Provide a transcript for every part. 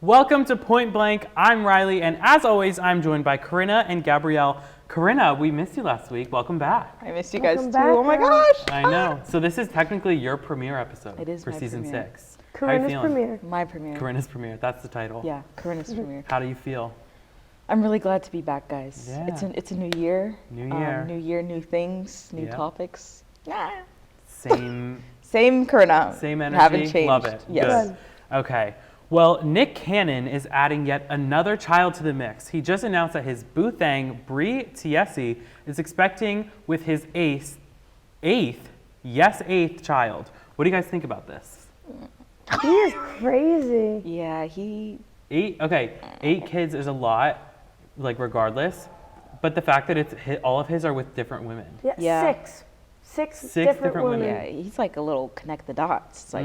Welcome to Point Blank. I'm Riley, and as always, I'm joined by Corrina and Gabrielle. Corrina, we missed you last week. Welcome back. I missed you guys too. Oh my gosh. I know. So this is technically your premiere episode. It is for my season premiere. 6. Corrina's premiere. My premiere. Corrina's premiere. That's the title. Yeah, Corrina's premiere. How do you feel? I'm really glad to be back, guys. Yeah. It's a new year. New year. New year, new things, new topics. Same Corrina. Same energy. Haven't changed. Love it. Yes. Good. Okay. Well, Nick Cannon is adding yet another child to the mix. He just announced that his boo-thang, Brie Tiesi, is expecting with his eighth child. What do you guys think about this? He is crazy. Yeah, 8 kids is a lot, like regardless, but the fact that all of his are with different women. Yeah. Six different women. Yeah, he's like a little connect the dots. It's like,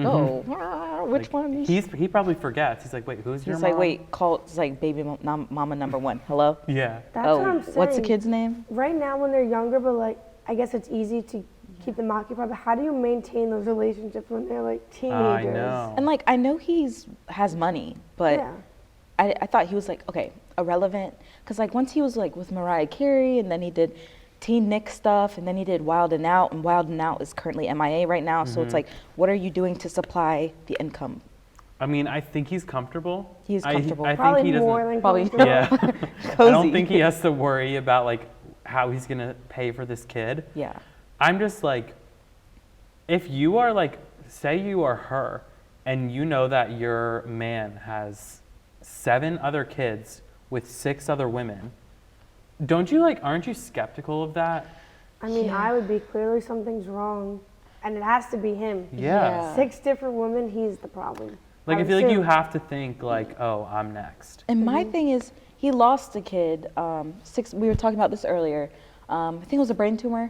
which one? He probably forgets. He's like, wait, who's your mom? He's like, wait, it's like baby mama number 1. Hello? Yeah. That's what I'm saying. What's the kid's name? Right now when they're younger, but like, I guess it's easy to keep them occupied, but how do you maintain those relationships when they're like teenagers? I know. And like, I know has money, but Yeah. I thought he was like, okay, irrelevant. Because like once he was like with Mariah Carey, and then he did Teen Nick stuff, and then he did Wild and Out, and Wild and Out is currently MIA right now. So it's like, what are you doing to supply the income? I mean, I think he's comfortable. He's comfortable. I Probably think he more doesn't. than Probably. comfortable. Yeah. I don't think he has to worry about like how he's gonna pay for this kid. Yeah. I'm just like, if you are like, say you are her, and you know that your man has 7 other kids with 6 other women, aren't you skeptical of that? I mean, Yeah. I would be. Clearly something's wrong, and it has to be him. Yeah. 6 different women, he's the problem. Like, I feel like you have to think like, oh, I'm next. And my thing is, he lost a kid. We were talking about this earlier. I think it was a brain tumor.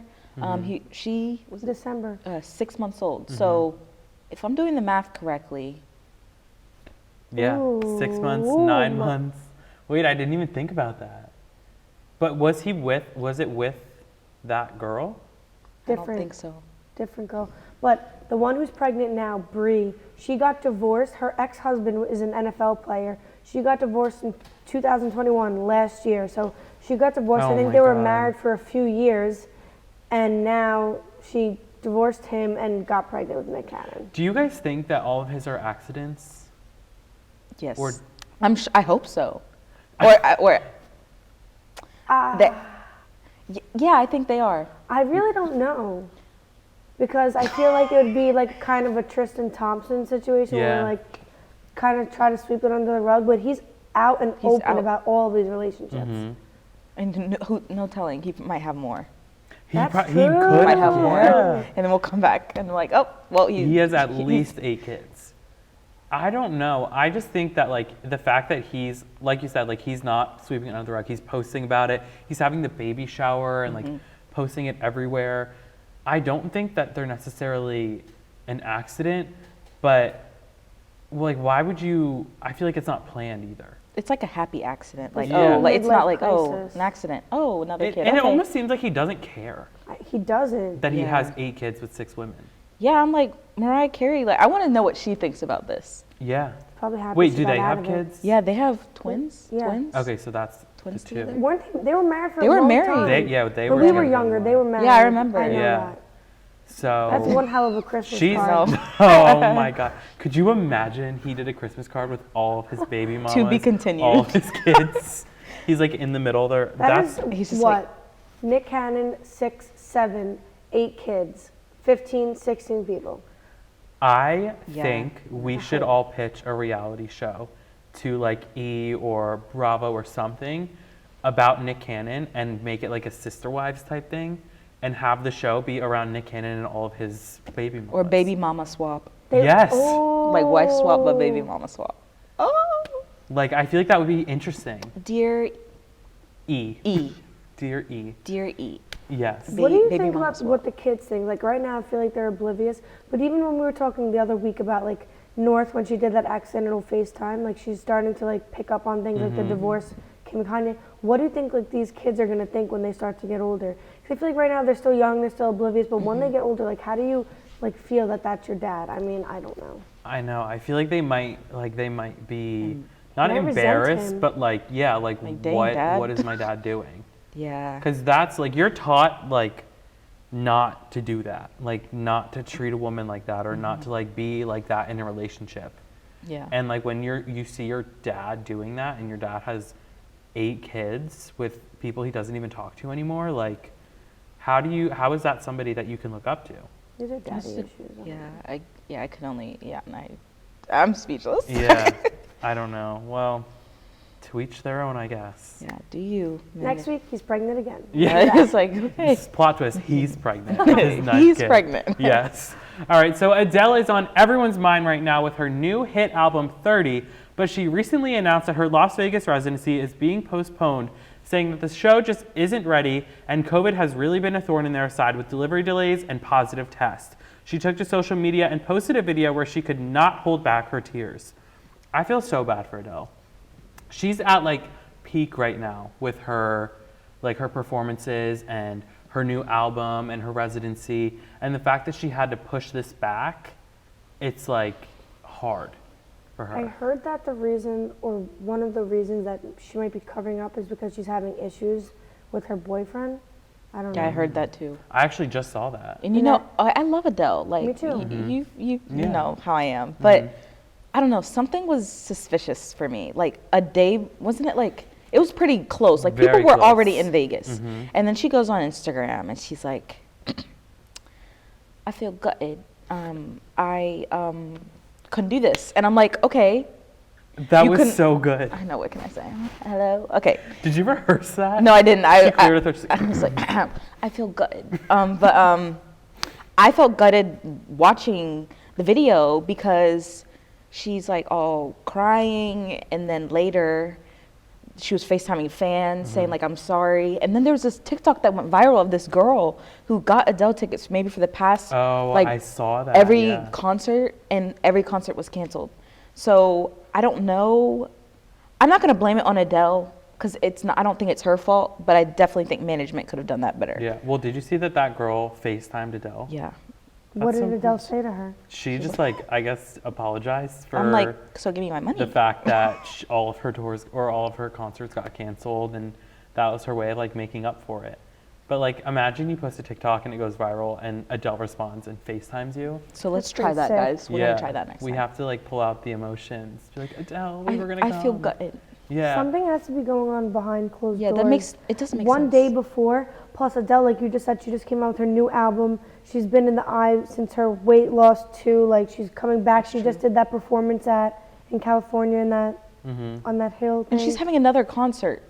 She was December. 6 months old. So, if I'm doing the math correctly, Yeah, 6 months, 9 months. Wait, I didn't even think about that. But was it with that girl? I don't think so. Different girl. But the one who's pregnant now, Brie, she got divorced. Her ex-husband is an NFL player. She got divorced in 2021, last year. So she got divorced. Oh I think my they were God. married for a few years. And now she divorced him and got pregnant with Nick Cannon. Do you guys think that all of his are accidents? Yes. Or- I hope so. Yeah, I think they are. I really don't know. Because I feel like it would be like kind of a Tristan Thompson situation Yeah. where like kind of try to sweep it under the rug, but he's out and open out. about all of these relationships. And no telling, he might have more. He That's he true. could Might have more. Yeah. And then we'll come back and like, oh, well, He has at least 8 kids. I don't know. I just think that like the fact that he's, like you said, like he's not sweeping it under the rug. He's posting about it. He's having the baby shower and like posting it everywhere. I don't think that they're necessarily an accident, but like why would you? I feel like it's not planned either. It's like a happy accident. Like, Yeah. oh, like it's not Midlife like, oh, crisis. an accident. Oh, another kid. And it Okay. almost seems like he doesn't care He doesn't. that he Yeah. has 8 kids with 6 women. Yeah, I'm like, Mariah Carey, like, I want to know what she thinks about this. Yeah. Probably happy Wait, she do got they out have of it. kids? Yeah, they have twins. Yeah. Twins. Okay, so that's Twins the 2. together? Weren't they were married for They a were long married. time. They But were we were together younger. for a They were while. married. Yeah, I remember. I know Yeah. that. So That's one hell of a Christmas she's card. oh my god. Could you imagine he did a Christmas card with all of his baby mamas? To be continued. All of his kids. He's like in the middle there. That He's is just what? like- Nick Cannon, 6, 7, 8 kids, 15, 16 people. I Yeah. think we should all pitch a reality show to like E or Bravo or something about Nick Cannon and make it like a Sister Wives type thing and have the show be around Nick Cannon and all of his baby mamas. Or baby mama swap. Yes. Like wife swap, but baby mama swap. Oh. Like I feel like that would be interesting. Dear E. E. Dear E. Dear E. Yes. What do you Baby think mama about swap. what the kids think? Like right now, I feel like they're oblivious. But even when we were talking the other week about like North, when she did that accidental FaceTime, like she's starting to like pick up on things like the divorce, Kim and Kanye. What do you think like these kids are gonna think when they start to get older? Because I feel like right now they're still young, they're still oblivious. But when they get older, like how do you like feel that that's your dad? I mean, I don't know. I know. I feel like they might be not I resent embarrassed, him. but like, yeah, like dang, what Dad. is my dad doing? Yeah. Because that's like, you're taught like not to do that, like not to treat a woman like that, or not to like be like that in a relationship. Yeah. And like when you see your dad doing that, and your dad has 8 kids with people he doesn't even talk to anymore, like how is that somebody that you can look up to? These are daddy issues. I can only, and I'm speechless. Yeah, I don't know. Well, to each their own, I guess. Yeah, do you? Next week, he's pregnant again. Yeah. It's like, okay. Plot twist, he's pregnant. with his ninth He's kid. pregnant. Yes. All right, so Adele is on everyone's mind right now with her new hit album, 30, but she recently announced that her Las Vegas residency is being postponed, saying that the show just isn't ready, and COVID has really been a thorn in their side with delivery delays and positive tests. She took to social media and posted a video where she could not hold back her tears. I feel so bad for Adele. She's at like peak right now with her performances and her new album and her residency, and the fact that she had to push this back, it's like hard for her. I heard that the reason, or one of the reasons that she might be covering up is because she's having issues with her boyfriend. I don't know. Yeah, I heard that too. I actually just saw that. And you know, I love Adele. Like, Me too. You Yeah. know how I am, but I don't know. Something was suspicious for me. Like a day, wasn't it like? It was pretty close. Like Very people were close. already in Vegas, and then she goes on Instagram and she's like, "I feel gutted. I couldn't do this," and I'm like, "Okay." That You was couldn't- so good. I know. What can I say? Hello. Okay. Did you rehearse that? No, I didn't. I cleared her throat. I was like, I feel gutted. But I felt gutted watching the video because she's like all crying, and then later she was FaceTiming fans saying like, I'm sorry. And then there was this TikTok that went viral of this girl who got Adele tickets maybe for the past I saw that. every yeah. concert, and every concert was canceled. So I don't know. I'm not gonna blame it on Adele because it's not. I don't think it's her fault, but I definitely think management could have done that better. Yeah. Well, did you see that girl FaceTimed Adele? Yeah. What That's did so Adele cool. say to her? She just like, I guess, apologized for I'm like, so give me my money. the fact that all of her tours or all of her concerts got canceled, and that was her way of like making up for it. But like, imagine you post a TikTok and it goes viral, and Adele responds and FaceTimes you. So let's That's try pretty that, sick. guys. We're gonna try that next We time. have to like pull out the emotions. Be like, Adele, we were gonna come. I feel gutted. Yeah. Something has to be going on behind closed Yeah, doors. it doesn't make One sense. day before, plus Adele, like you just said, she just came out with her new album. She's been in the eye since her weight loss too. Like she's coming back. She just did that performance in California in that on that hill thing. And she's having another concert.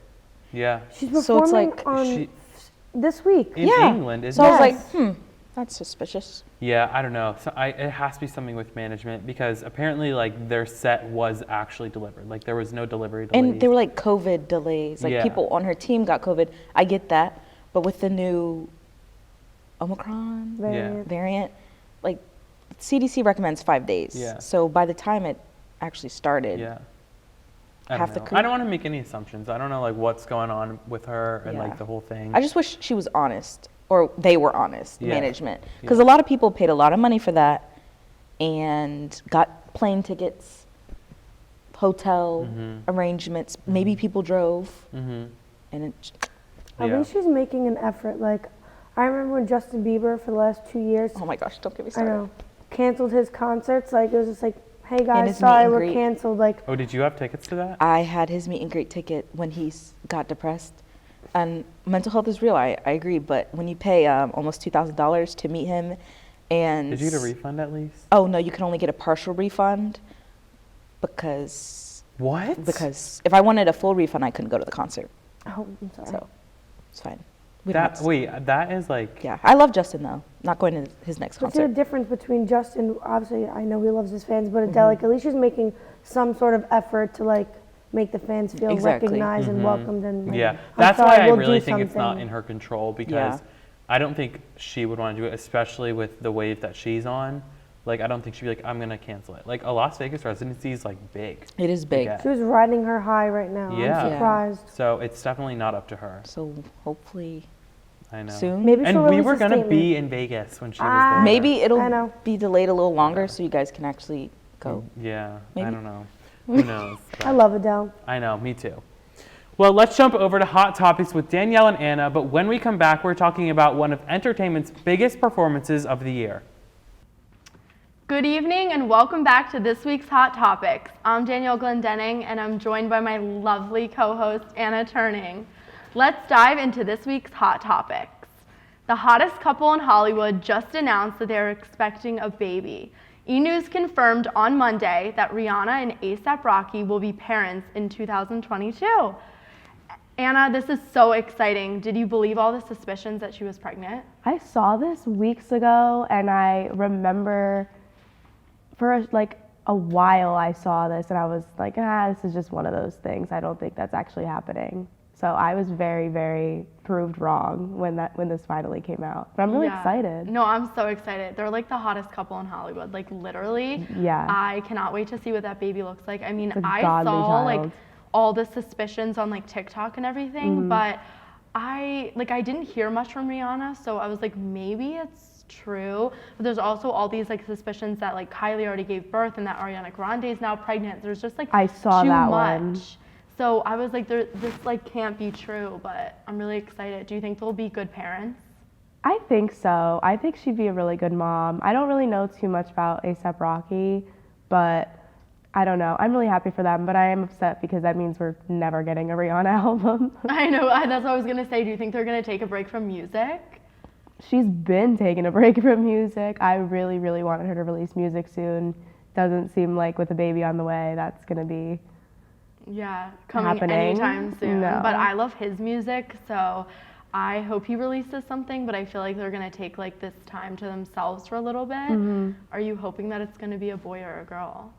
Yeah. She's So it's performing like- on this week. In Yeah. England, isn't So I was it? like, that's suspicious. Yeah, I don't know. So it has to be something with management, because apparently like their set was actually delivered. Like there was no delivery delays. And they were like COVID delays. Like Yeah. people on her team got COVID. I get that. But with the new Omicron variant, like CDC recommends 5 days. Yeah. So by the time it actually started, Yeah. I half don't the know. I don't want to make any assumptions. I don't know like what's going on with her and Yeah. like the whole thing. I just wish she was honest, or they were honest, Yeah. management. Because a lot of people paid a lot of money for that and got plane tickets, hotel arrangements. Maybe people drove, and it, At Yeah. least she's making an effort. Like I remember when Justin Bieber for the last 2 years, oh my gosh, don't get me I started. know, canceled his concerts. Like it was just like, hey his guys, meet sorry and we're greet. canceled. Like Oh, did you have tickets to that? I had his meet and greet ticket when he got depressed. And mental health is real, I agree. But when you pay almost $2,000 to meet him, and Did you get a refund at least? oh no, you can only get a partial refund because What? if I wanted a full refund, I couldn't go to the concert. oh, I'm sorry. So it's fine. We don't have to- that is like Yeah, I love Justin though. Not going to his next But see the concert. difference between Justin, obviously I know he loves his fans, but Adele, like at least she's making some sort of effort to like make the fans feel Exactly. recognized and welcomed and like, Yeah, I'm that's sorry, why I we'll really do think it's not something. in her control, because Yeah. I don't think she would want to do it, especially with the wave that she's on. Like, I don't think she'd be like, I'm going to cancel it. Like, a Las Vegas residency is like big. It is big. get. She was riding her high right now. Yeah. I'm surprised. So it's definitely not up to her. So hopefully I know. soon. Maybe she'll And we release were a going to statement. be in Vegas when she was Ah. there. Maybe I it'll know. be delayed a little longer so you guys can actually go. Yeah, I Maybe. don't know. Who knows? I love Adele. I know, me too. Well, let's jump over to Hot Topics with Danielle and Anna, but when we come back, we're talking about one of entertainment's biggest performances of the year. Good evening and welcome back to this week's Hot Topics. I'm Danielle Glendenning and I'm joined by my lovely co-host Anna Turning. Let's dive into this week's Hot Topics. The hottest couple in Hollywood just announced that they're expecting a baby. E! News confirmed on Monday that Rhianna and A$AP Rocky will be parents in 2022. Anna, this is so exciting. Did you believe all the suspicions that she was pregnant? I saw this weeks ago, and I remember for like a while I saw this, and I was like, this is just one of those things. I don't think that's actually happening. So I was very, very proved wrong when this finally came out. But I'm really excited. No, I'm so excited. They're like the hottest couple in Hollywood. Like literally, Yeah. I cannot wait to see what that baby looks like. I mean, It's a I godly saw child. like all the suspicions on like TikTok and everything, but I didn't hear much from Rihanna, so I was like, maybe it's true. But there's also all these like suspicions that like Kylie already gave birth and that Ariana Grande is now pregnant. There's just like I saw too that much. one. So I was like, this like can't be true, but I'm really excited. Do you think they'll be good parents? I think so. I think she'd be a really good mom. I don't really know too much about A$AP Rocky, but I don't know. I'm really happy for them, but I am upset because that means we're never getting a Rihanna album. I know, that's what I was gonna say. Do you think they're gonna take a break from music? She's been taking a break from music. I really, really wanted her to release music soon. Doesn't seem like with a baby on the way, that's gonna be Coming happening. anytime soon. No. But I love his music, so I hope he releases something, but I feel like they're gonna take like this time to themselves for a little bit. Are you hoping that it's gonna be a boy or a girl?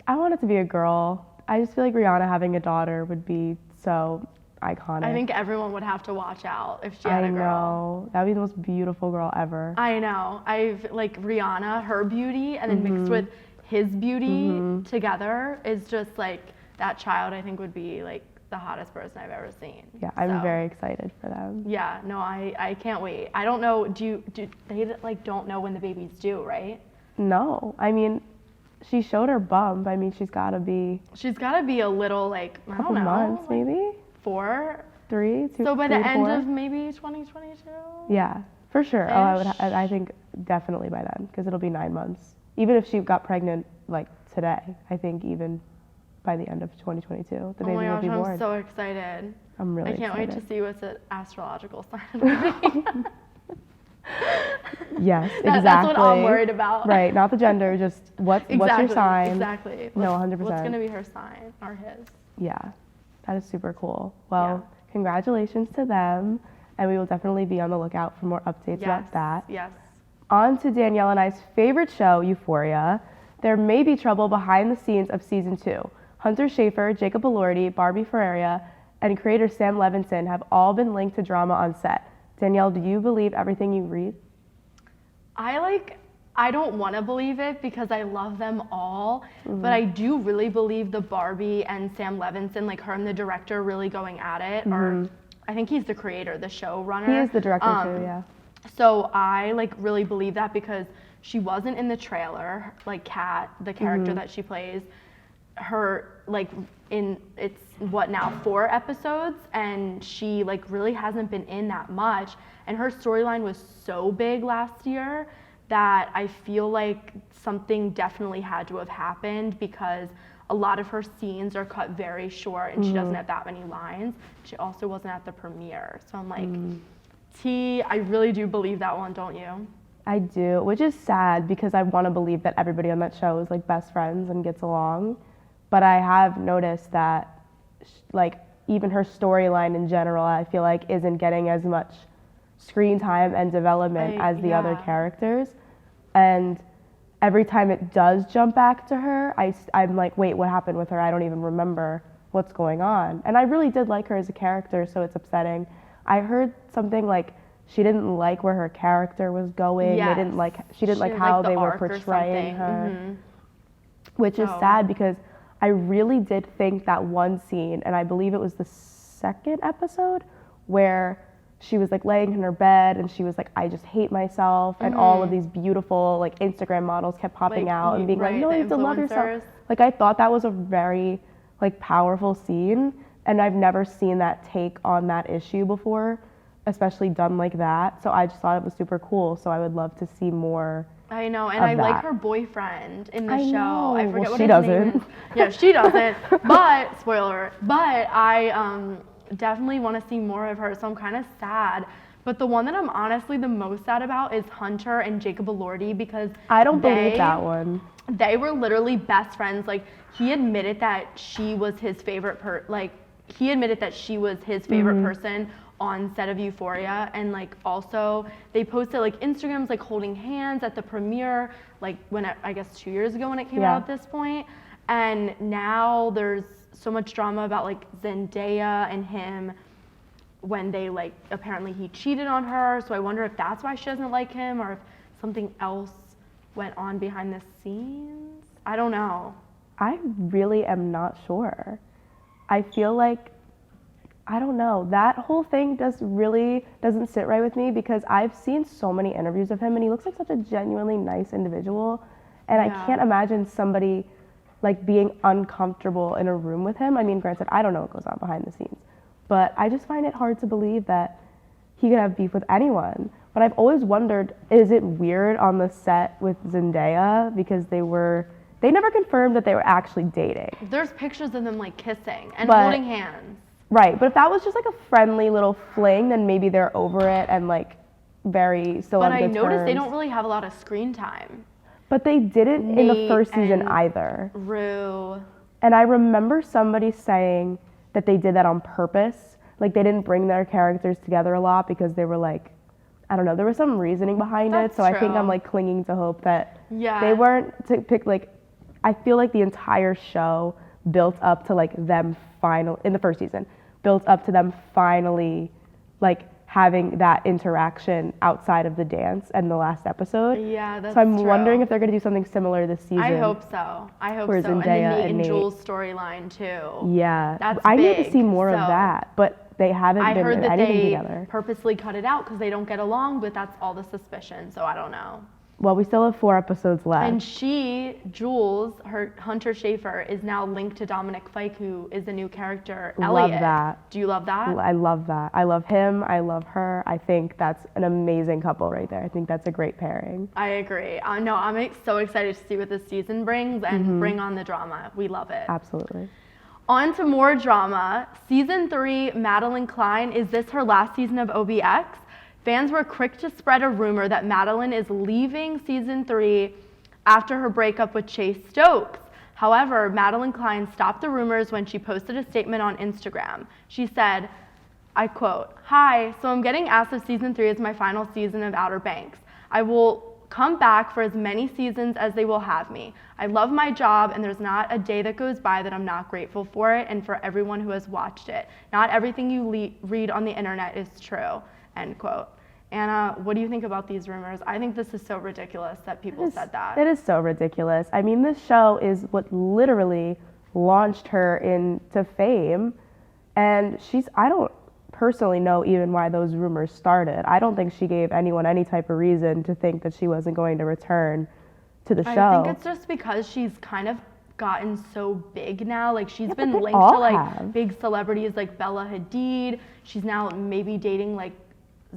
I want it to be a girl. I just feel like Rihanna having a daughter would be so iconic. I think everyone would have to watch out if she had a girl. I know. That would be the most beautiful girl ever. I know. I've like Rihanna, her beauty, and then mixed with his beauty together is just like that child. I think would be like the hottest person I've ever seen. Yeah, I'm So, very excited for them. Yeah, no, I can't wait. I don't know. Do they like don't know when the baby's due, right? No, I mean, she showed her bump. I mean, she's got to be She's got to be a little like I couple don't know, months, like maybe 4. 3, 2. So by the 3 to end 4? of maybe 2022. Yeah, for sure. Oh, Ish. I think definitely by then, because it'll be 9 months. Even if she got pregnant like today, I think even by the end of 2022, the Oh baby my will gosh, be born. I'm so excited. I'm really I can't excited. wait to see what's the astrological sign of the baby. Yes, exactly. That's what I'm worried about. Right, not the gender, just what's your sign. Exactly. No, What's 100%. What's gonna be her sign or his? Yeah, that is super cool. Well, congratulations to them, and we will definitely be on the lookout for more updates about that. Yes. On to Danielle and I's favorite show, Euphoria. There may be trouble behind the scenes of season 2. Hunter Schafer, Jacob Elordi, Barbie Ferreira, and creator Sam Levinson have all been linked to drama on set. Danielle, do you believe everything you read? I don't want to believe it because I love them all, but I do really believe the Barbie and Sam Levinson, like her and the director really going at it, or I think he's the creator, the showrunner. He is the director too, yeah. So I like really believe that because she wasn't in the trailer, like Kat, the character that she plays, her like in it's what now 4 episodes, and she like really hasn't been in that much, and her storyline was so big last year that I feel like something definitely had to have happened because a lot of her scenes are cut very short and she doesn't have that many lines. She also wasn't at the premiere, so I'm like I really do believe that one, don't you? I do, which is sad because I want to believe that everybody on that show is like best friends and gets along. But I have noticed that like even her storyline in general, I feel like isn't getting as much screen time and development as the other characters. And every time it does jump back to her, I'm like, wait, what happened with her? I don't even remember what's going on. And I really did like her as a character, so it's upsetting. I heard something like she didn't like where her character was going. Yes. She didn't like how the they were arc or portraying something. her, which is sad because I really did think that one scene, and I believe it was the 2nd episode, where she was like laying in her bed and she was like, I just hate myself, and all of these beautiful like Instagram models kept popping Like, out and being like, right, no, the you have to love yourself. influencers. Like, I thought that was a very like powerful scene, and I've never seen that take on that issue before, especially done like that. So I just thought it was super cool. So I would love to see more. I know, and of I like that. her boyfriend in the I show. know. I forget Well, what she his doesn't. name is. Yeah, she doesn't. But spoiler. But I definitely want to see more of her. So I'm kind of sad. But the one that I'm honestly the most sad about is Hunter and Jacob Elordi, because I don't believe that one. they were literally best friends. Like, he admitted that she was his favorite he admitted that she was his favorite person on set of Euphoria. And like, also they posted like Instagrams like holding hands at the premiere, like when I guess 2 years ago when it came out at this point. And now there's so much drama about like Zendaya and him when they like, apparently he cheated on her. So I wonder if that's why she doesn't like him, or if something else went on behind the scenes. I don't know. I really am not sure. I feel like, I don't know, that whole thing doesn't sit right with me, because I've seen so many interviews of him and he looks like such a genuinely nice individual, and I can't imagine somebody like being uncomfortable in a room with him. I mean, granted, I don't know what goes on behind the scenes, but I just find it hard to believe that he could have beef with anyone. But I've always wondered, is it weird on the set with Zendaya, because they never confirmed that they were actually dating. There's pictures of them like kissing and But- holding hands. Right, but if that was just like a friendly little fling, then maybe they're over it and like very still But on I good noticed they terms. don't really have a lot of screen time. But they didn't in the Nate first season and either. Rue. And I remember somebody saying that they did that on purpose. Like, they didn't bring their characters together a lot because they were like, I don't know, there was some reasoning behind it. That's So I think true. I'm like clinging to hope that Yeah. they weren't to pick, like, I feel like the entire show built up to like them in the first season, built up to them finally like having that interaction outside of the dance and the last episode. Yeah, that's So I'm true. wondering if they're going to do something similar this season. I hope so. I hope for so. And the Zendaya Nate and and Nate. Jules storyline too. Yeah, That's I need to big, see more of so- that, but they haven't I been heard in that anything they together. purposely cut it out because they don't get along, but that's all the suspicion, so I don't know. Well, we still have 4 episodes left. And Jules, her Hunter Schafer, is now linked to Dominic Fike, who is the new character, Love Elliot. that. Do you love that? I love that. I love him. I love her. I think that's an amazing couple right there. I think that's a great pairing. I agree. No, I'm so excited to see what this season brings and bring on the drama. We love it. Absolutely. On to more drama. Season 3, Madeline Klein. Is this her last season of OBX? Fans were quick to spread a rumor that Madeline is leaving season 3 after her breakup with Chase Stokes. However, Madeline Klein stopped the rumors when she posted a statement on Instagram. She said, I quote, "Hi, so I'm getting asked if season 3 is my final season of Outer Banks. I will come back for as many seasons as they will have me. I love my job, and there's not a day that goes by that I'm not grateful for it and for everyone who has watched it. Not everything you read on the internet is true," end quote. Anna, what do you think about these rumors? I think this is so ridiculous that people said that. It is so ridiculous. I mean, this show is what literally launched her into fame. And I don't personally know even why those rumors started. I don't think she gave anyone any type of reason to think that she wasn't going to return to the show. I think it's just because she's kind of gotten so big now. Like, she's been they linked to all like have. big celebrities like Bella Hadid. She's now maybe dating like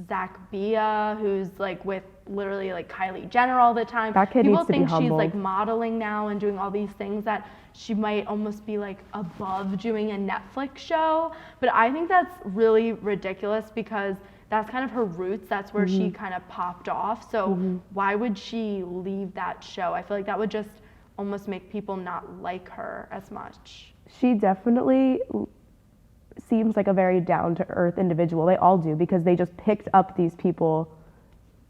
Zach Bia, who's like with literally like Kylie Jenner all the time. That kid People needs to be think she's humbled. like modeling now and doing all these things that she might almost be like above doing a Netflix show. But I think that's really ridiculous because that's kind of her roots. That's where she kind of popped off. So why would she leave that show? I feel like that would just almost make people not like her as much. She definitely seems like a very down-to-earth individual. They all do, because they just picked up these people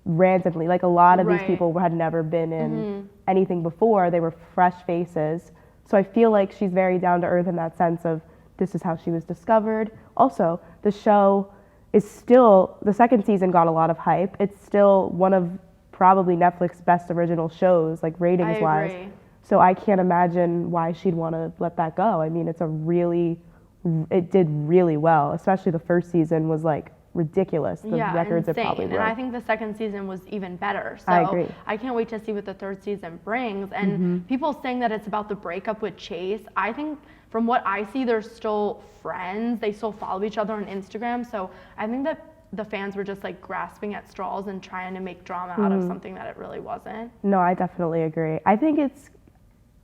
randomly. Like, a lot of these Right. people had never been in anything before. They were fresh faces. So I feel like she's very down-to-earth in that sense of this is how she was discovered. Also, the show is still, the second season got a lot of hype. It's still one of probably Netflix's best original shows, like ratings-wise. agree. So I can't imagine why she'd want to let that go. I mean, it did really well, especially the first season was like ridiculous. The records insane. it probably And broke. I think the second season was even better. So I agree. I can't wait to see what the third season brings. And people saying that it's about the breakup with Chase, I think from what I see, they're still friends. They still follow each other on Instagram. So I think that the fans were just like grasping at straws and trying to make drama out of something that it really wasn't. No, I definitely agree. I think it's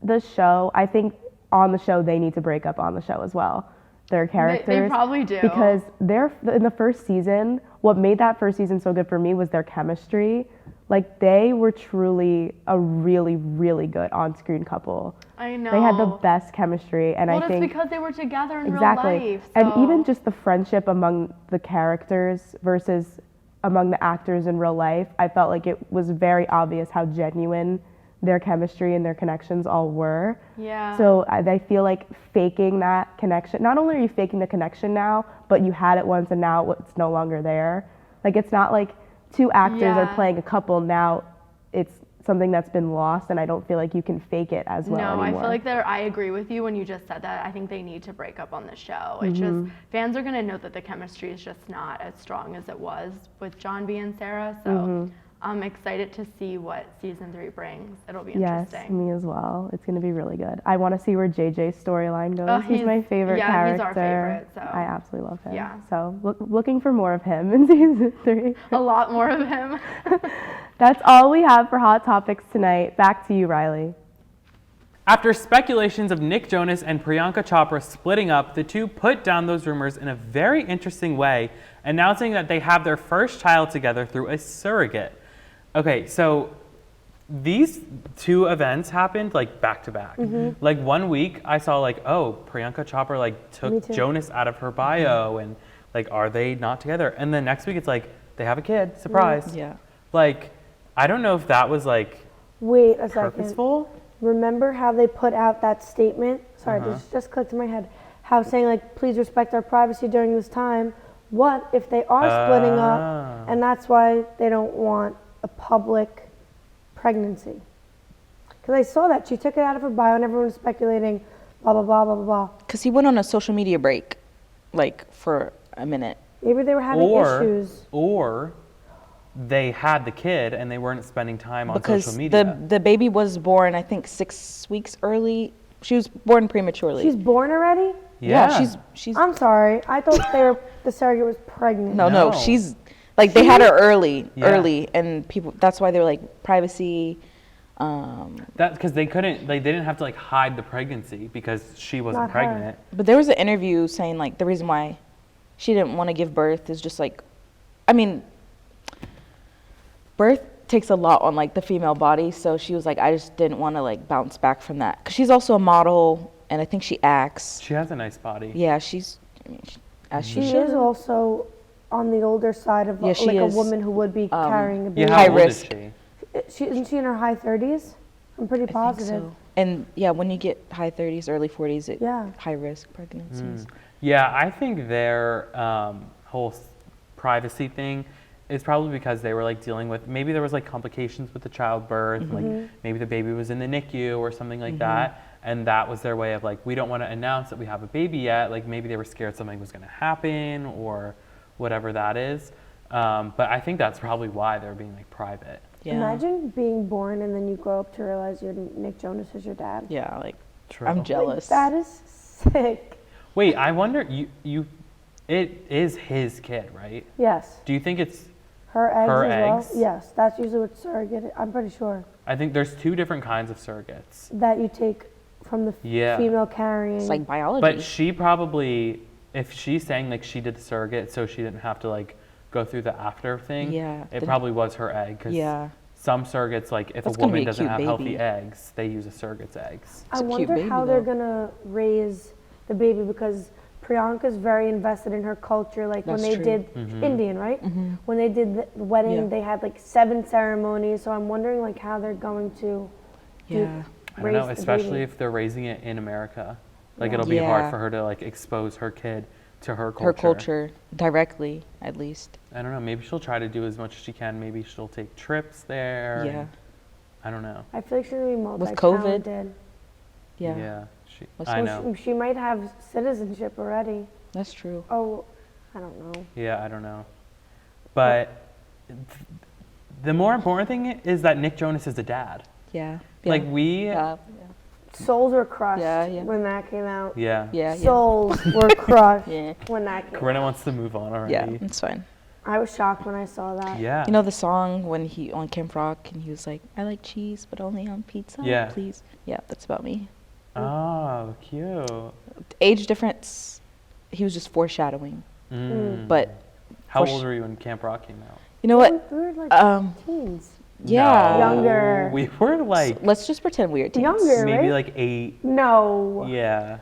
the show. I think on the show they need to break up on the show as well. Their characters. They probably do. Because they're in the first season. What made that first season so good for me was their chemistry. Like they were truly a really, really good on-screen couple. I know. They had the best chemistry, and well, I think it's because they were together in exactly. real life. And so- even just the friendship among the characters versus among the actors in real life, I felt like it was very obvious how genuine their chemistry and their connections all were. Yeah. So I feel like faking that connection, not only are you faking the connection now, but you had it once and now it's no longer there. Like it's not like two actors are playing a couple, now it's something that's been lost, and I don't feel like you can fake it as well No, anymore. I feel like I agree with you when you just said that. I think they need to break up on the show. It's just, fans are going to know that the chemistry is just not as strong as it was with John B and Sarah. So I'm excited to see what season 3 brings. It'll be Yes, interesting. me as well. It's going to be really good. I want to see where JJ's storyline goes. Oh, he's my favorite character. he's our favorite. So I absolutely love him. Yeah. So looking for more of him in season 3. a lot more of him. That's all we have for Hot Topics tonight. Back to you, Riley. After speculations of Nick Jonas and Priyanka Chopra splitting up, the two put down those rumors in a very interesting way, announcing that they have their first child together through a surrogate. Okay, so these two events happened like back to back. Like 1 week I saw like, oh, Priyanka Chopra like Me took too. Jonas out of her bio and like, are they not together? And then next week it's like, they have a kid, surprise. Yeah. Like, I don't know if that was like Wait a second. purposeful. Remember how they put out that statement? Sorry, this just clicked in my head. How saying like, please respect our privacy during this time. What if they are splitting up, and that's why they don't want a public pregnancy? Because I saw that she took it out of her bio, and everyone was speculating, blah blah blah blah blah blah. Because he went on a social media break, like for a minute. Maybe they were having issues. Or they had the kid and they weren't spending time on Because social media. the baby was born, I think, 6 weeks early. She was born prematurely. She's born already? yeah. she's I'm sorry. I thought the surrogate was pregnant. no, No. she's like they had her early, Yeah. and people. That's why they were like privacy. That because they didn't have to like hide the pregnancy because she wasn't Not her. pregnant. But there was an interview saying like the reason why she didn't want to give birth is just like, I mean, birth takes a lot on like the female body. So she was like, I just didn't want to like bounce back from that. Cause she's also a model, and I think she acts. She has a nice body. Yeah, she's as she She should. is also on the older side of Yeah, she like a is, woman who would be carrying a baby. Yeah, how High old risk. is she? Isn't she in her high 30s? I'm pretty I think positive. so. And yeah, when you get high 30s, early 40s, it Yeah. high risk pregnancies. Yeah, I think their whole privacy thing is probably because they were like dealing with, maybe there was like complications with the childbirth, like maybe the baby was in the NICU or something like that, and that was their way of like, we don't want to announce that we have a baby yet. Like maybe they were scared something was going to happen or whatever that is. But I think that's probably why they're being like private. Yeah. Imagine being born and then you grow up to realize Nick Jonas is your dad. Yeah, like True. I'm Like, jealous. that is sick. Wait, I wonder, it is his kid, right? Yes. Do you think it's, Her eggs Her as eggs? well. Yes, that's usually what surrogate. I'm pretty sure I think there's two different kinds of surrogates. that you take from the Yeah. female carrying. It's like biology. But she probably, if she's saying like she did the surrogate so she didn't have to like go through the after thing, Yeah, it the- probably was her egg. Cause Yeah. some surrogates, like if That's a gonna be woman a doesn't cute have healthy baby. eggs, they use a surrogate's eggs. I It's a cute wonder baby, how they're though. gonna raise the baby because Priyanka's very invested in her culture. Like That's when they true. did Mm-hmm. Indian, right? When they did the wedding, Yeah. they had like 7 ceremonies. So I'm wondering like how they're going to Yeah. I don't know, raise the especially baby. if they're raising it in America. Like Yeah. it'll be Yeah. hard for her to like expose her kid to her culture. Her culture directly, at least. I don't know, maybe she'll try to do as much as she can. Maybe she'll take trips there. Yeah. and- I don't know. I feel like she's gonna be With multi-talented. Yeah. I Well, know. She might have citizenship already. That's true. Oh, I don't know. Yeah, I don't know. But the more important thing is that Nick Jonas is a dad. Yeah. Like we, Yeah. Souls were crushed Yeah, yeah. when that came out. yeah. Yeah. Souls were crushed Yeah. when that came Corrina out. wants to move on already. Yeah. It's fine. I was shocked when I saw that. Yeah. You know the song when he on Camp Rock and he was like, "I like cheese, but only on pizza, Yeah. please." Yeah, that's about me. Oh, cute. Age difference. He was just foreshadowing. But How for old were you when Camp Rock came out? you know what? We were like teens. Yeah. No, Younger. We were like Let's just pretend we are teens. Younger, maybe right? like 8. No. Yeah.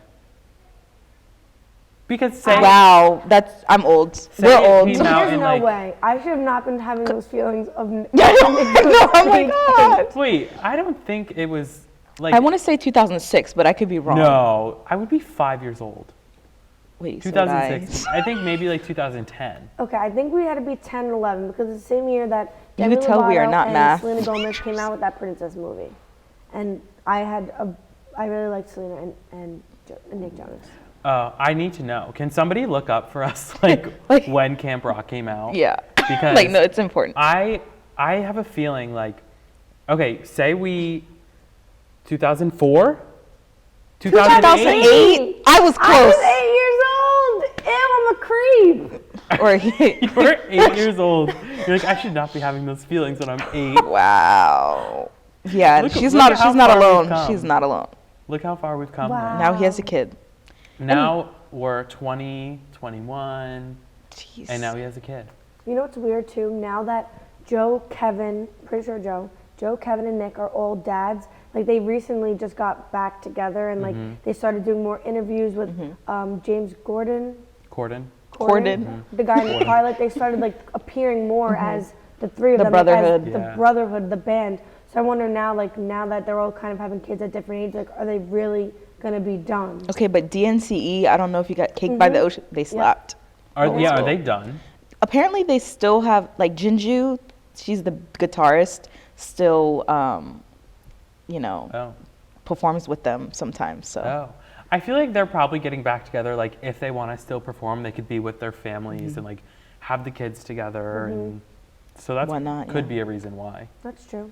Because say Wow, I'm old. Say We're it old. came out There's in no like way. I should have not been having those feelings of. Oh my god. wait, I don't think it was like I want to say 2006, but I could be wrong. no, I would be 5 years old. Wait, so would I. 2006. I think maybe like 2010. Okay, I think we had to be 10 and 11 because it's the same year that You Demi could tell we are Lovato not and math. Selena Gomez came out with that princess movie, and I really liked Selena and Nick Jonas. I need to know. Can somebody look up for us like Like- when Camp Rock came out? Yeah. Because Like, no, it's important. I have a feeling like, okay, say we 2004, 2008. I was I close. was 8 years old. Ew, I'm a creep. Or You were 8 years old. You're like, I should not be having those feelings when I'm 8. wow. Yeah, Look- she's look not. at how She's not far we've alone. come. She's not alone. Look how far we've come. Wow. Now he has a kid. Now we're 20, 21, Jeez. and now he has a kid. You know what's weird too? Now that Joe, Kevin, Kevin, and Nick are all dads. Like they recently just got back together and like they started doing more interviews with James Corden. Corden. the guy in the pilot. They started like appearing more as the three of The them, like, brotherhood. as Yeah. the brotherhood, the band. So I wonder now, like now that they're all kind of having kids at different ages, like are they really gonna be done? Okay, but DNCE, I don't know if you got Cake by the Ocean. They slapped. Are cool. they done? Apparently, they still have like Jinju. She's the guitarist. Still, Oh. performs with them sometimes. So Oh. I feel like they're probably getting back together. Like if they want to still perform, they could be with their families and like have the kids together, and so that's Why not, could yeah. be a reason why. That's true.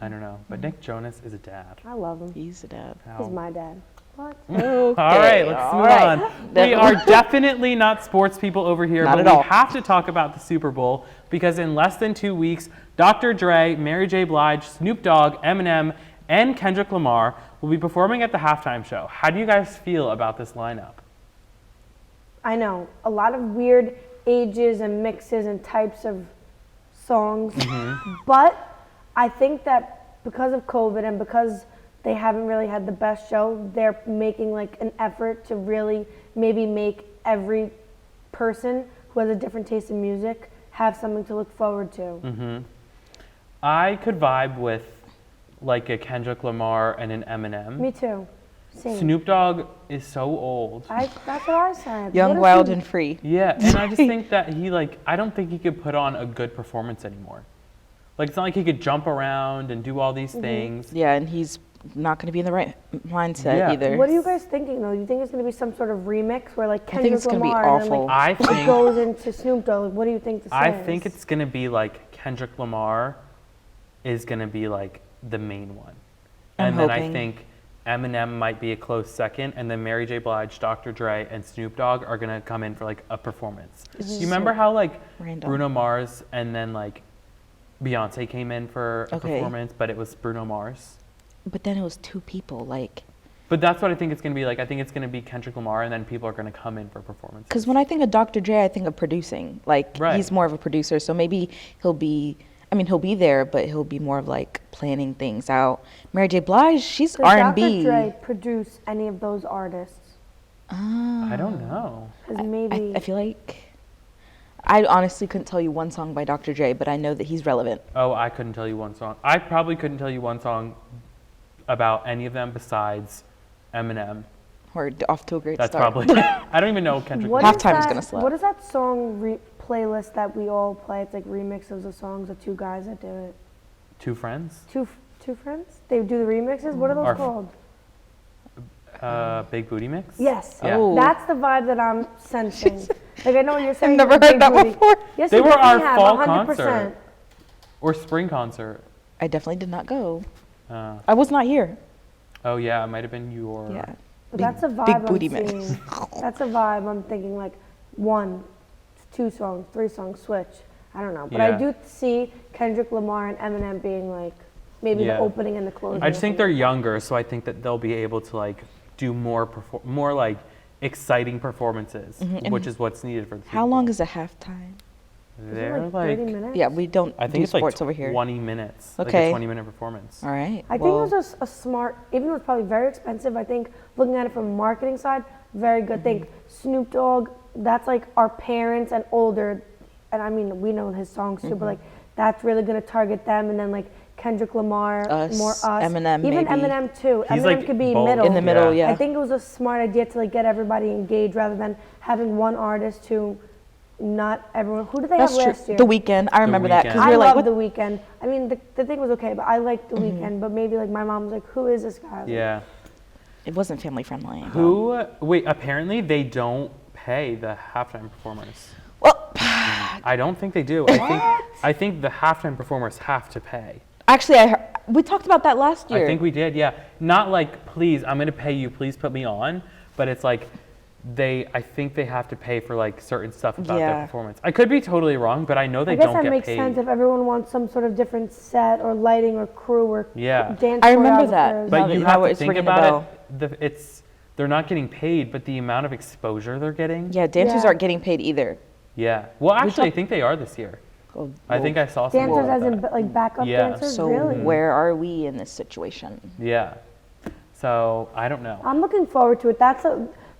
I don't know, but Nick Jonas is a dad. I love him. he's a dad. He's my dad. What? All right, let's move on. We are definitely not sports people over here, Not but at we all. have to talk about the Super Bowl because in less than 2 weeks, Dr. Dre, Mary J. Blige, Snoop Dogg, Eminem, and Kendrick Lamar will be performing at the halftime show. How do you guys feel about this lineup? I know a lot of weird ages and mixes and types of songs, but I think that because of COVID and because they haven't really had the best show, they're making like an effort to really maybe make every person who has a different taste in music have something to look forward to. I could vibe with like a Kendrick Lamar and an Eminem. Me too. Same. Snoop Dogg is so old. That's what I said. Young, What if wild, he- and free. Yeah, and I just think that I don't think he could put on a good performance anymore. Like, it's not like he could jump around and do all these things. Yeah, and he's not going to be in the right mindset Yeah. either. What are you guys thinking though? Do you think it's going to be some sort of remix where like think Kendrick it's gonna be Lamar and then, awful. like, I it think goes into Snoop Dogg? Like, what do you think this I is? think it's gonna be like Kendrick Lamar is gonna be like the main one, I'm and then I hoping. think Eminem might be a close second, and then Mary J. Blige, Dr. Dre, and Snoop Dogg are gonna come in for like a performance. You remember how like random. Bruno Mars and then like Beyonce came in for a Okay. performance, but it was Bruno Mars. But then it was two people, like. But that's what I think it's gonna be like. I think it's gonna be Kendrick Lamar, and then people are gonna come in for performances. Because when I think of Dr. Dre, I think of producing. Like, Right. he's more of a producer, so maybe he'll be there, but he'll be more of like planning things out. Mary J. Blige, she's Does R&B. Dr. Dre produce any of those artists? I don't know. Because maybe I feel like I honestly couldn't tell you one song by Dr. Dre, but I know that he's relevant. Oh, I couldn't tell you one song. I probably couldn't tell you one song about any of them besides Eminem. Or off to a great That's start. probably. I don't even know Kendrick. What Lamar. Halftime is that- gonna slap. What is that song playlist that we all play? It's like remixes of songs of two guys that do it. Two friends. Two friends? They do the remixes? What are those Our- called? Big Booty Mix. Yes. Yeah. Oh. That's the vibe that I'm sensing. Like I know what you're saying. never big heard that booty. before. Yes, They you were our definitely have, fall 100%. concert. Or spring concert. I definitely did not go. Uh, I was not here. oh yeah, it might have been your. Yeah. But that's a vibe big I'm booty man. seeing. That's a vibe I'm thinking like 1, 2 songs, 3 songs, switch. I don't know. But I Yeah. do see Kendrick Lamar and Eminem being like maybe Yeah. the opening and the closing. I just or think they're something. younger, so I think that they'll be able to like do more like exciting performances, And which is what's needed for the Super How long Bowl. is a halftime? Is it They're like like 30 minutes? Yeah, we don't I do think it's like sports over here. 20 minutes. Like Okay. a 20-minute performance. All right. I think it was a smart, even though it's probably very expensive, I think looking at it from a marketing side, very good thing. Snoop Dogg, that's like our parents and older, and I mean, we know his songs too, but like that's really going to target them. And then like Kendrick Lamar, Us, more us. Eminem, Even maybe. Eminem too. He's, Eminem like, could be bold. middle. In the middle, yeah. I think it was a smart idea to like get everybody engaged rather than having one artist who not everyone. Who did they That's have true. last year? The Weeknd. I remember that because Weeknd. we I were like, love what? The Weeknd. I mean, the thing was okay, but I liked The Weeknd. But maybe like my mom was like, who is this guy? Like, Yeah. It wasn't family friendly. Who? Wait. Apparently they don't pay the halftime performers. Well, I don't think they do. I think the halftime performers have to pay. actually, we talked about that last year. I think we did. Yeah. Not like, please, I'm gonna pay you. Please put me on. But it's like. I think they have to pay for like certain stuff about their Yeah. performance. I could be totally wrong, but I know they I guess don't that get makes paid. sense if everyone wants some sort of different set or lighting or crew or Yeah. dance I remember that. choreographers. But Now you that- have now to it's think ringing a about it. They're not getting paid, but the amount of exposure they're getting. Yeah, dancers Yeah. aren't getting paid either. Yeah. Well, actually, I talk- think they are this year. Oh, I think I saw something Dancers about as in that. like backup Yeah. dancers, So really? where are we in this situation? Yeah. So I don't know. I'm looking forward to it.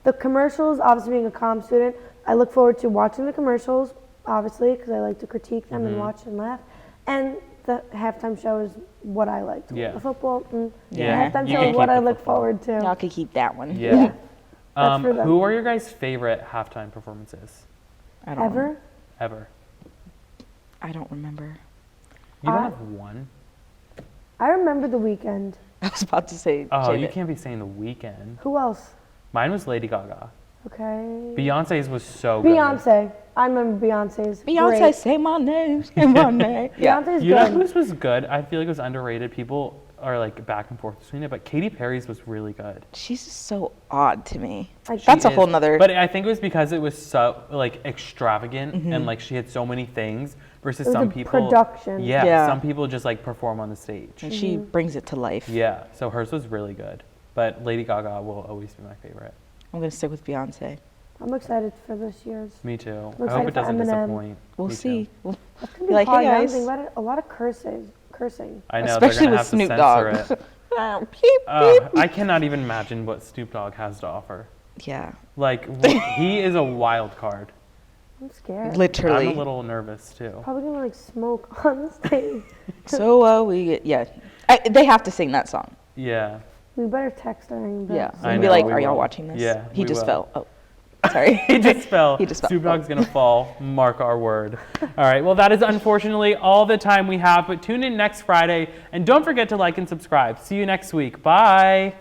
The commercials, obviously being a comm student, I look forward to watching the commercials, obviously, because I like to critique them and watch and laugh. And the halftime show is what I like to Yeah. The football, Yeah. the halftime You show can is what keep I the look football. forward to. Y'all could keep that one. Yeah. That's for them. Who are your guys' favorite halftime performances I don't Ever? ever? I don't remember. You don't I- have one. I remember The Weeknd. I was about to say. Oh, you Janet. can't be saying The Weeknd. Who else? Mine was Lady Gaga. Okay. Beyonce's was so good. Beyonce. I remember Beyonce's. Beyonce, Great. say my name, say my name. Yeah. Beyonce's You know good. whose was good? I feel like it was underrated. People are like back and forth between it, but Katy Perry's was really good. She's just so odd to me. Like, That's a She whole is. nother. But I think it was because it was so like extravagant Mm-hmm. and like she had so many things versus It was some the people. production. Yeah, Yeah. some people just like perform on the stage. and she brings it to life. Yeah, so hers was really good. But Lady Gaga will always be my favorite. I'm gonna stick with Beyonce. I'm excited for this year's. Me too. I'm I hope excited it doesn't for Eminem. disappoint. We'll Me see. too. We'll, It's gonna Be be like, hey, hard. Now I'm guys. thinking about it. A lot of cursing. I know especially they're gonna with have Snoop to Dogg. censor it. Beep, beep. I cannot even imagine what Snoop Dogg has to offer. Yeah, Like he is a wild card. I'm scared. literally. I'm a little nervous too. Probably gonna like smoke on the stage. So they have to sing that song. Yeah. We better text her. And Yeah, I and be know, like, we "Are y'all will. watching this?" Yeah, he we just will. fell. Oh, sorry. He just fell. He just fell. Snoop Dogg's gonna fall. Mark our word. All right. Well, that is unfortunately all the time we have. But tune in next Friday, and don't forget to like and subscribe. See you next week. Bye.